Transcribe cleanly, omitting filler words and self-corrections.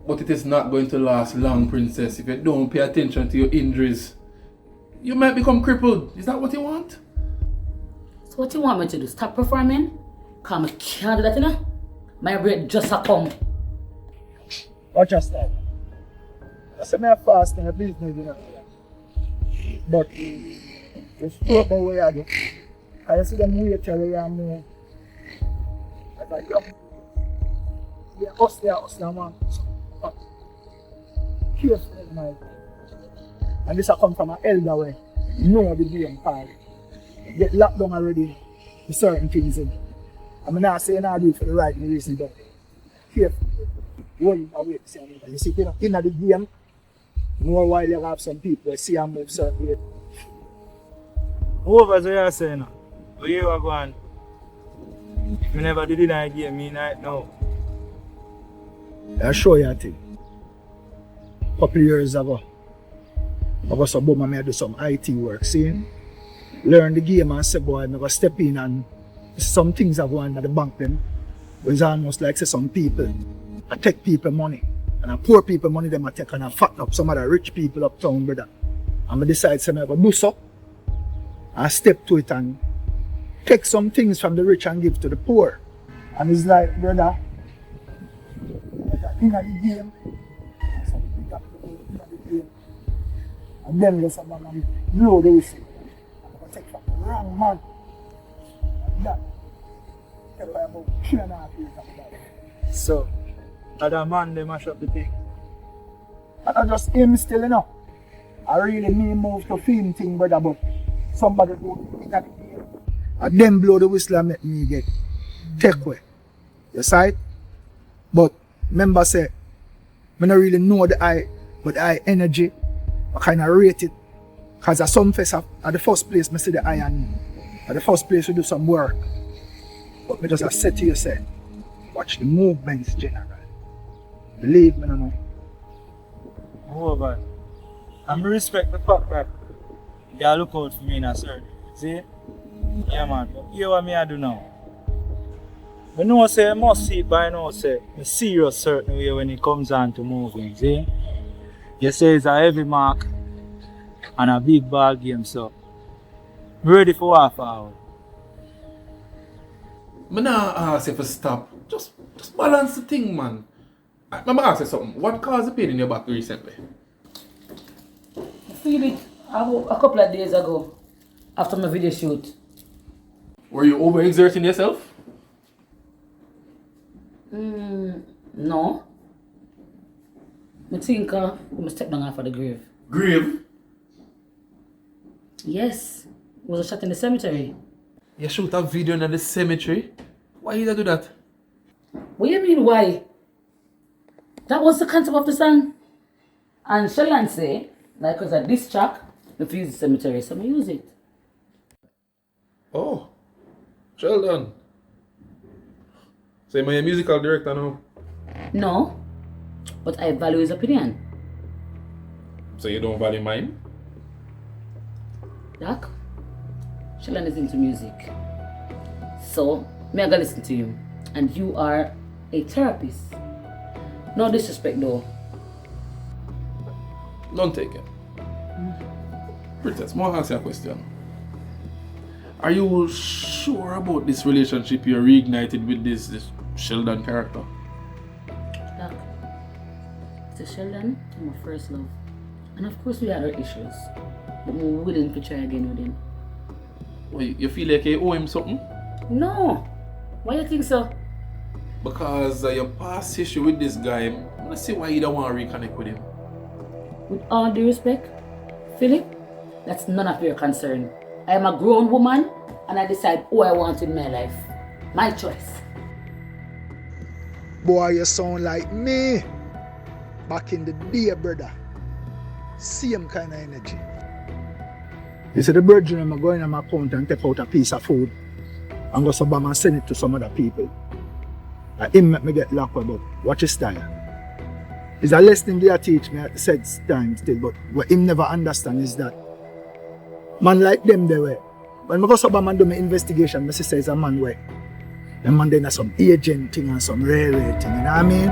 But it is not going to last long, princess. If you don't pay attention to your injuries, you might become crippled. Is that what you want? So what you want me to do? Stop performing? Cause I can't do that, you know? My break just a come. Watch your style. I say me a fast in the business, you know. But it's still about where I do. I see them wait till they are more. I like, yo, they're hustler, man. But careful, man. And this a come from an elder way. Know the game part. Get locked down already with certain things in. I'm not saying I do it for the right reason, but careful. One away to see another. You see, in the game, more while you have some people see and move certain way. What you are saying? Where you are going? You never did it in a game, me right now. I'll show you a thing. A couple of years ago, I was a bum and I do some IT work, see? Learn the game and say, boy, I'm going to step in and some things are going at the bank then. It's almost like say some people, I take people money. And I poor people money them I take and I fat up some of the rich people uptown, brother. And I decide say I'm going to do so. I step to it and take some things from the rich and give to the poor. And it's like, brother, in the game, and then there's someone and blow the whistle. I'm going to take from the wrong man. And that, tell me about 3.5 years after that. So, other man, they mash up the thing. And I just him still, you know. I really mean move to film thing, brother, but somebody go in that game. And then blow the whistle and make me get take away. You see it? But remember say, I don't really know the eye, but the eye energy, I kind of rate it. Because at some face, at the first place, I see the eye and at the first place we do some work. But I just say to you, say, watch the movements general. Believe me, no. Oh, man. I respect the fact that you look out for me in a certain. See? Yeah, man. Hear what I do now. I know say I must see it by now, say I serious certain way when it comes on to moving, see? You say it's a heavy mark and a big ball game, so I'm ready for half hour. I'm not ask you to stop. Just balance the thing, man. I'm going to ask you something. What caused the pain in your back recently? I feel it a couple of days ago after my video shoot. Were you overexerting yourself? No. I think we step down off of the grave. Grave? Yes. It was a shot in the cemetery. You shoot a video in the cemetery? Why did you do that? What do you mean why? That was the concept of the song. And Sheldon say, like because of this track, if you use the cemetery, so I use it. Oh. Sheldon. So am I a musical director now? No. But I value his opinion. So you don't value mine? Doc, Sheldon is into music. So, me I gotta listen to him. And you are a therapist. No disrespect though. Don't take it. Princess, more ask you a question. Are you sure about this relationship you're reignited with this Sheldon character? Doc, it's Sheldon, my first love. And of course we had our issues. But we're willing to try again with him. Well, you feel like you owe him something? No. Why do you think so? Because your past issue with this guy, I want to see why you don't want to reconnect with him. With all due respect, Philip, that's none of your concern. I am a grown woman and I decide who I want in my life. My choice. Boy, you sound like me. Back in the day, brother. Same kind of energy. You see the brethren, I'm going in my account and take out a piece of food and go some and send it to some other people. And him make me get locked up, but watch his style. It's a lesson they teach me at the said time still, but what him never understand is that man like them they were. When I go some and do my investigation, I say it's a man way. The man then has some agent thing and some rare thing, you know what I mean?